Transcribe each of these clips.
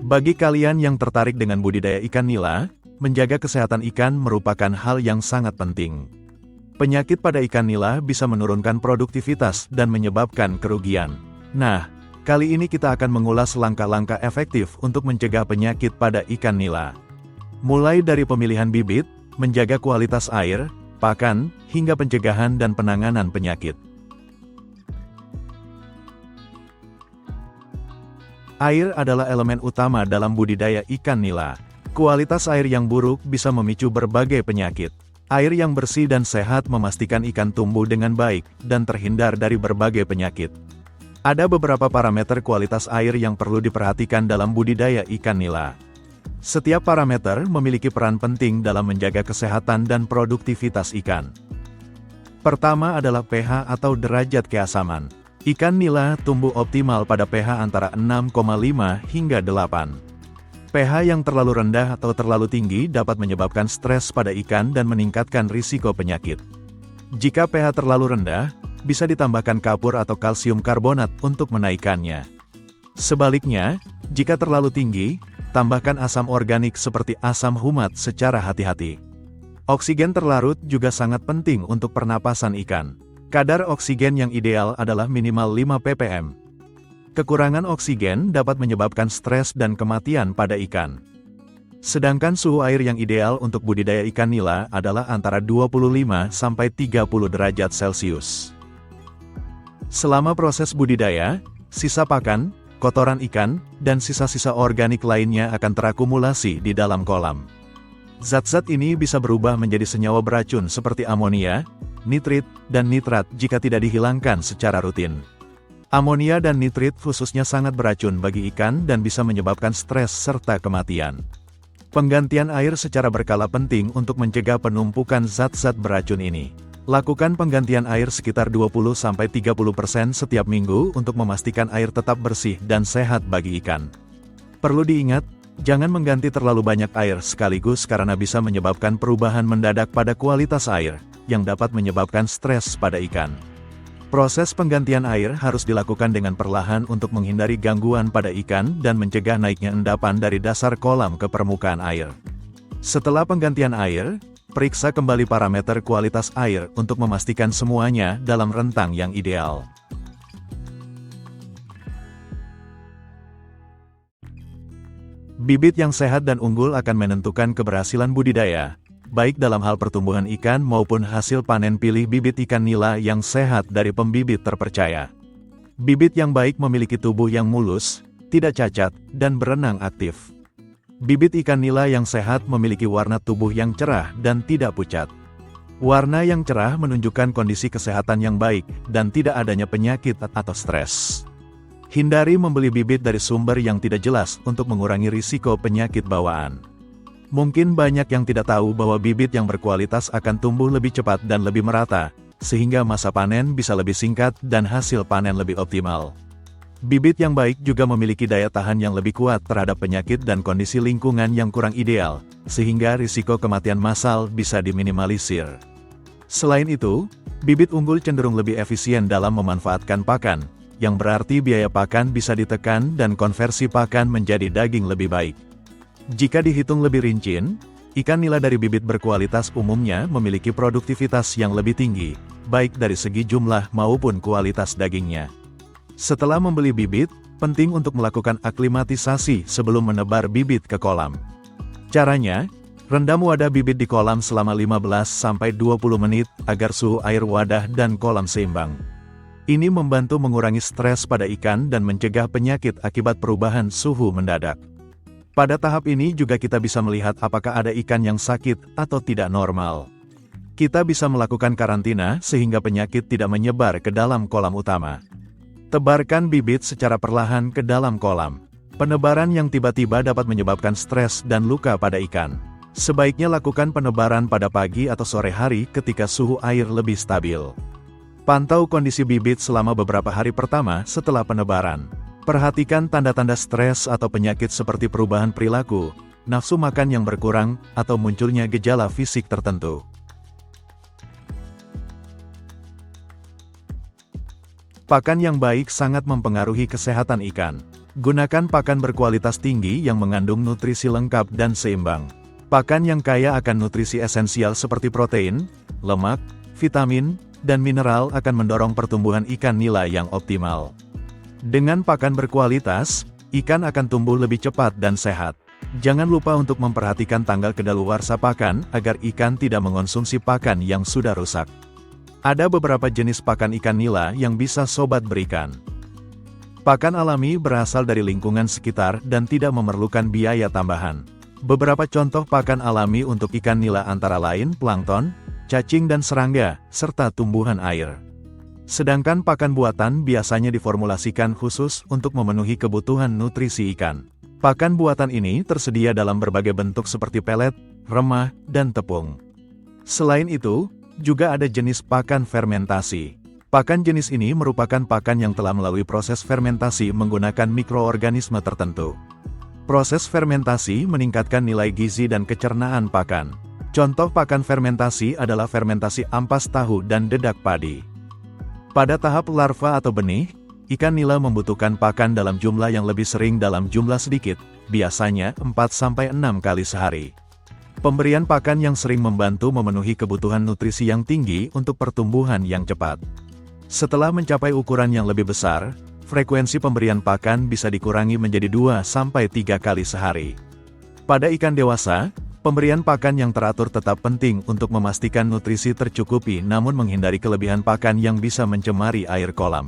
Bagi kalian yang tertarik dengan budidaya ikan nila, menjaga kesehatan ikan merupakan hal yang sangat penting. Penyakit pada ikan nila bisa menurunkan produktivitas dan menyebabkan kerugian. Nah, kali ini kita akan mengulas langkah-langkah efektif untuk mencegah penyakit pada ikan nila. Mulai dari pemilihan bibit, menjaga kualitas air, pakan, hingga pencegahan dan penanganan penyakit. Air adalah elemen utama dalam budidaya ikan nila. Kualitas air yang buruk bisa memicu berbagai penyakit. Air yang bersih dan sehat memastikan ikan tumbuh dengan baik dan terhindar dari berbagai penyakit. Ada beberapa parameter kualitas air yang perlu diperhatikan dalam budidaya ikan nila. Setiap parameter memiliki peran penting dalam menjaga kesehatan dan produktivitas ikan. Pertama adalah pH atau derajat keasaman. Ikan nila tumbuh optimal pada pH antara 6,5 hingga 8. pH yang terlalu rendah atau terlalu tinggi dapat menyebabkan stres pada ikan dan meningkatkan risiko penyakit. Jika pH terlalu rendah, bisa ditambahkan kapur atau kalsium karbonat untuk menaikkannya. Sebaliknya, jika terlalu tinggi, tambahkan asam organik seperti asam humat secara hati-hati. Oksigen terlarut juga sangat penting untuk pernapasan ikan. Kadar oksigen yang ideal adalah minimal 5 ppm. Kekurangan oksigen dapat menyebabkan stres dan kematian pada ikan. Sedangkan suhu air yang ideal untuk budidaya ikan nila adalah antara 25 sampai 30 derajat Celcius. Selama proses budidaya, sisa pakan, kotoran ikan, dan sisa-sisa organik lainnya akan terakumulasi di dalam kolam. Zat-zat ini bisa berubah menjadi senyawa beracun seperti amonia, nitrit, dan nitrat jika tidak dihilangkan secara rutin. Amonia dan nitrit khususnya sangat beracun bagi ikan dan bisa menyebabkan stres serta kematian. Penggantian air secara berkala penting untuk mencegah penumpukan zat-zat beracun ini. Lakukan penggantian air sekitar 20-30% setiap minggu untuk memastikan air tetap bersih dan sehat bagi ikan. Perlu diingat, jangan mengganti terlalu banyak air sekaligus karena bisa menyebabkan perubahan mendadak pada kualitas air, yang dapat menyebabkan stres pada ikan. Proses penggantian air harus dilakukan dengan perlahan untuk menghindari gangguan pada ikan dan mencegah naiknya endapan dari dasar kolam ke permukaan air. Setelah penggantian air, periksa kembali parameter kualitas air untuk memastikan semuanya dalam rentang yang ideal. Bibit yang sehat dan unggul akan menentukan keberhasilan budidaya, baik dalam hal pertumbuhan ikan maupun hasil panen. Pilih bibit ikan nila yang sehat dari pembibit terpercaya. Bibit yang baik memiliki tubuh yang mulus, tidak cacat, dan berenang aktif. Bibit ikan nila yang sehat memiliki warna tubuh yang cerah dan tidak pucat. Warna yang cerah menunjukkan kondisi kesehatan yang baik dan tidak adanya penyakit atau stres. Hindari membeli bibit dari sumber yang tidak jelas untuk mengurangi risiko penyakit bawaan. Mungkin banyak yang tidak tahu bahwa bibit yang berkualitas akan tumbuh lebih cepat dan lebih merata, sehingga masa panen bisa lebih singkat dan hasil panen lebih optimal. Bibit yang baik juga memiliki daya tahan yang lebih kuat terhadap penyakit dan kondisi lingkungan yang kurang ideal, sehingga risiko kematian massal bisa diminimalisir. Selain itu, bibit unggul cenderung lebih efisien dalam memanfaatkan pakan, yang berarti biaya pakan bisa ditekan dan konversi pakan menjadi daging lebih baik. Jika dihitung lebih rinci, ikan nila dari bibit berkualitas umumnya memiliki produktivitas yang lebih tinggi, baik dari segi jumlah maupun kualitas dagingnya. Setelah membeli bibit, penting untuk melakukan aklimatisasi sebelum menebar bibit ke kolam. Caranya, rendam wadah bibit di kolam selama 15-20 menit agar suhu air wadah dan kolam seimbang. Ini membantu mengurangi stres pada ikan dan mencegah penyakit akibat perubahan suhu mendadak. Pada tahap ini juga kita bisa melihat apakah ada ikan yang sakit atau tidak normal. Kita bisa melakukan karantina sehingga penyakit tidak menyebar ke dalam kolam utama. Tebarkan bibit secara perlahan ke dalam kolam. Penebaran yang tiba-tiba dapat menyebabkan stres dan luka pada ikan. Sebaiknya lakukan penebaran pada pagi atau sore hari ketika suhu air lebih stabil. Pantau kondisi bibit selama beberapa hari pertama setelah penebaran. Perhatikan tanda-tanda stres atau penyakit seperti perubahan perilaku, nafsu makan yang berkurang, atau munculnya gejala fisik tertentu. Pakan yang baik sangat mempengaruhi kesehatan ikan. Gunakan pakan berkualitas tinggi yang mengandung nutrisi lengkap dan seimbang. Pakan yang kaya akan nutrisi esensial seperti protein, lemak, vitamin, dan mineral akan mendorong pertumbuhan ikan nila yang optimal. Dengan pakan berkualitas, ikan akan tumbuh lebih cepat dan sehat. Jangan lupa untuk memperhatikan tanggal kedaluarsa pakan agar ikan tidak mengonsumsi pakan yang sudah rusak. Ada beberapa jenis pakan ikan nila yang bisa sobat berikan. Pakan alami berasal dari lingkungan sekitar dan tidak memerlukan biaya tambahan. Beberapa contoh pakan alami untuk ikan nila antara lain plankton, cacing dan serangga, serta tumbuhan air. Sedangkan pakan buatan biasanya diformulasikan khusus untuk memenuhi kebutuhan nutrisi ikan. Pakan buatan ini tersedia dalam berbagai bentuk seperti pelet, remah, dan tepung. Selain itu, juga ada jenis pakan fermentasi. Pakan jenis ini merupakan pakan yang telah melalui proses fermentasi menggunakan mikroorganisme tertentu. Proses fermentasi meningkatkan nilai gizi dan kecernaan pakan. Contoh pakan fermentasi adalah fermentasi ampas tahu dan dedak padi. Pada tahap larva atau benih, ikan nila membutuhkan pakan dalam jumlah yang lebih sering dalam jumlah sedikit, biasanya 4-6 kali sehari. Pemberian pakan yang sering membantu memenuhi kebutuhan nutrisi yang tinggi untuk pertumbuhan yang cepat. Setelah mencapai ukuran yang lebih besar, frekuensi pemberian pakan bisa dikurangi menjadi 2-3 kali sehari. Pada ikan dewasa, pemberian pakan yang teratur tetap penting untuk memastikan nutrisi tercukupi namun menghindari kelebihan pakan yang bisa mencemari air kolam.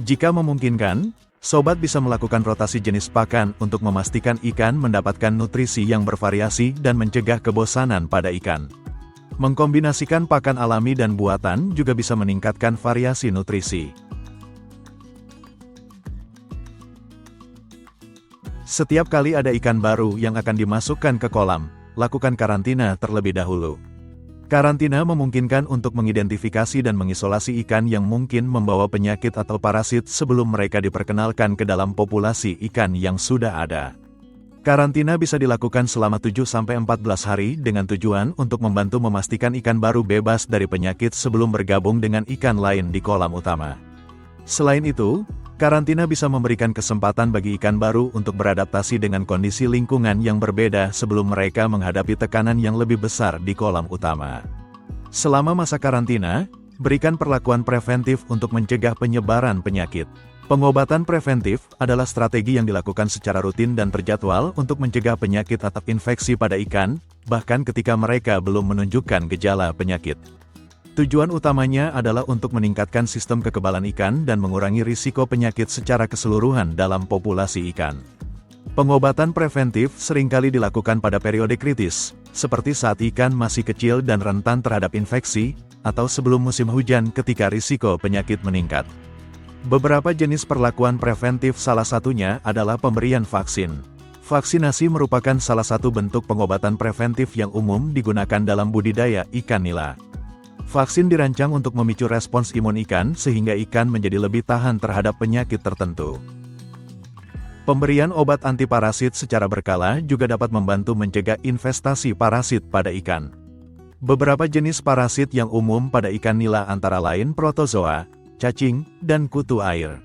Jika memungkinkan, sobat bisa melakukan rotasi jenis pakan untuk memastikan ikan mendapatkan nutrisi yang bervariasi dan mencegah kebosanan pada ikan. Mengkombinasikan pakan alami dan buatan juga bisa meningkatkan variasi nutrisi. Setiap kali ada ikan baru yang akan dimasukkan ke kolam, lakukan karantina terlebih dahulu. Karantina memungkinkan untuk mengidentifikasi dan mengisolasi ikan yang mungkin membawa penyakit atau parasit sebelum mereka diperkenalkan ke dalam populasi ikan yang sudah ada. Karantina bisa dilakukan selama 7-14 hari dengan tujuan untuk membantu memastikan ikan baru bebas dari penyakit sebelum bergabung dengan ikan lain di kolam utama. Selain itu, karantina bisa memberikan kesempatan bagi ikan baru untuk beradaptasi dengan kondisi lingkungan yang berbeda sebelum mereka menghadapi tekanan yang lebih besar di kolam utama. Selama masa karantina, berikan perlakuan preventif untuk mencegah penyebaran penyakit. Pengobatan preventif adalah strategi yang dilakukan secara rutin dan terjadwal untuk mencegah penyakit atau infeksi pada ikan, bahkan ketika mereka belum menunjukkan gejala penyakit. Tujuan utamanya adalah untuk meningkatkan sistem kekebalan ikan dan mengurangi risiko penyakit secara keseluruhan dalam populasi ikan. Pengobatan preventif seringkali dilakukan pada periode kritis, seperti saat ikan masih kecil dan rentan terhadap infeksi, atau sebelum musim hujan ketika risiko penyakit meningkat. Beberapa jenis perlakuan preventif salah satunya adalah pemberian vaksin. Vaksinasi merupakan salah satu bentuk pengobatan preventif yang umum digunakan dalam budidaya ikan nila. Vaksin dirancang untuk memicu respons imun ikan sehingga ikan menjadi lebih tahan terhadap penyakit tertentu. Pemberian obat antiparasit secara berkala juga dapat membantu mencegah investasi parasit pada ikan. Beberapa jenis parasit yang umum pada ikan nila antara lain protozoa, cacing, dan kutu air.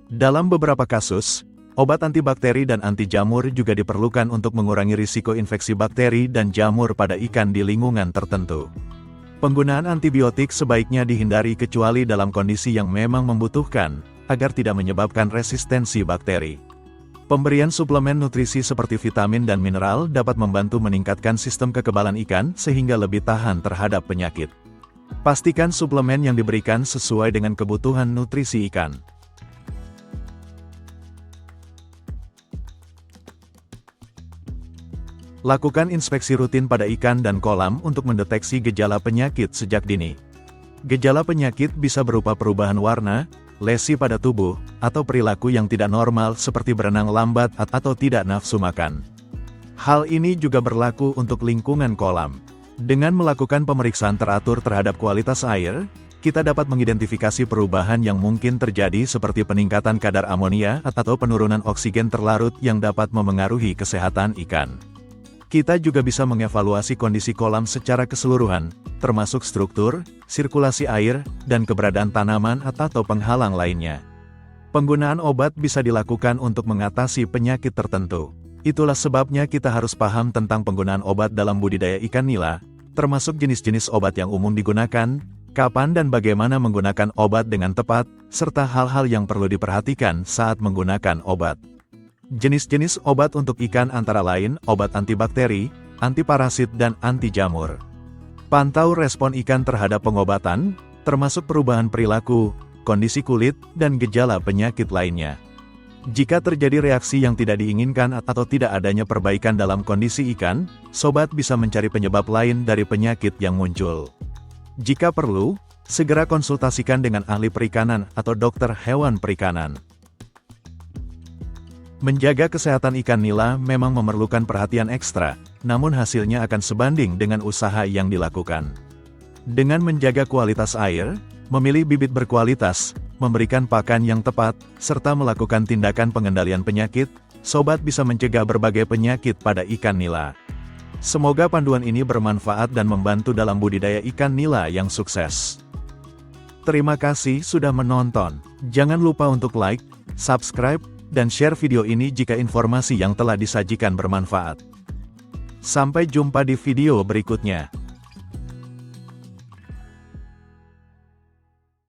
Dalam beberapa kasus, obat antibakteri dan anti jamur juga diperlukan untuk mengurangi risiko infeksi bakteri dan jamur pada ikan di lingkungan tertentu. Penggunaan antibiotik sebaiknya dihindari kecuali dalam kondisi yang memang membutuhkan, agar tidak menyebabkan resistensi bakteri. Pemberian suplemen nutrisi seperti vitamin dan mineral dapat membantu meningkatkan sistem kekebalan ikan sehingga lebih tahan terhadap penyakit. Pastikan suplemen yang diberikan sesuai dengan kebutuhan nutrisi ikan. Lakukan inspeksi rutin pada ikan dan kolam untuk mendeteksi gejala penyakit sejak dini. Gejala penyakit bisa berupa perubahan warna, lesi pada tubuh, atau perilaku yang tidak normal seperti berenang lambat atau tidak nafsu makan. Hal ini juga berlaku untuk lingkungan kolam. Dengan melakukan pemeriksaan teratur terhadap kualitas air, kita dapat mengidentifikasi perubahan yang mungkin terjadi seperti peningkatan kadar amonia atau penurunan oksigen terlarut yang dapat memengaruhi kesehatan ikan. Kita juga bisa mengevaluasi kondisi kolam secara keseluruhan, termasuk struktur, sirkulasi air, dan keberadaan tanaman atau penghalang lainnya. Penggunaan obat bisa dilakukan untuk mengatasi penyakit tertentu. Itulah sebabnya kita harus paham tentang penggunaan obat dalam budidaya ikan nila, termasuk jenis-jenis obat yang umum digunakan, kapan dan bagaimana menggunakan obat dengan tepat, serta hal-hal yang perlu diperhatikan saat menggunakan obat. Jenis-jenis obat untuk ikan antara lain obat antibakteri, antiparasit dan anti jamur. Pantau respon ikan terhadap pengobatan, termasuk perubahan perilaku, kondisi kulit, dan gejala penyakit lainnya. Jika terjadi reaksi yang tidak diinginkan atau tidak adanya perbaikan dalam kondisi ikan, sobat bisa mencari penyebab lain dari penyakit yang muncul. Jika perlu, segera konsultasikan dengan ahli perikanan atau dokter hewan perikanan. Menjaga kesehatan ikan nila memang memerlukan perhatian ekstra, namun hasilnya akan sebanding dengan usaha yang dilakukan. Dengan menjaga kualitas air, memilih bibit berkualitas, memberikan pakan yang tepat, serta melakukan tindakan pengendalian penyakit, sobat bisa mencegah berbagai penyakit pada ikan nila. Semoga panduan ini bermanfaat dan membantu dalam budidaya ikan nila yang sukses. Terima kasih sudah menonton. Jangan lupa untuk like, subscribe, dan share video ini jika informasi yang telah disajikan bermanfaat. Sampai jumpa di video berikutnya.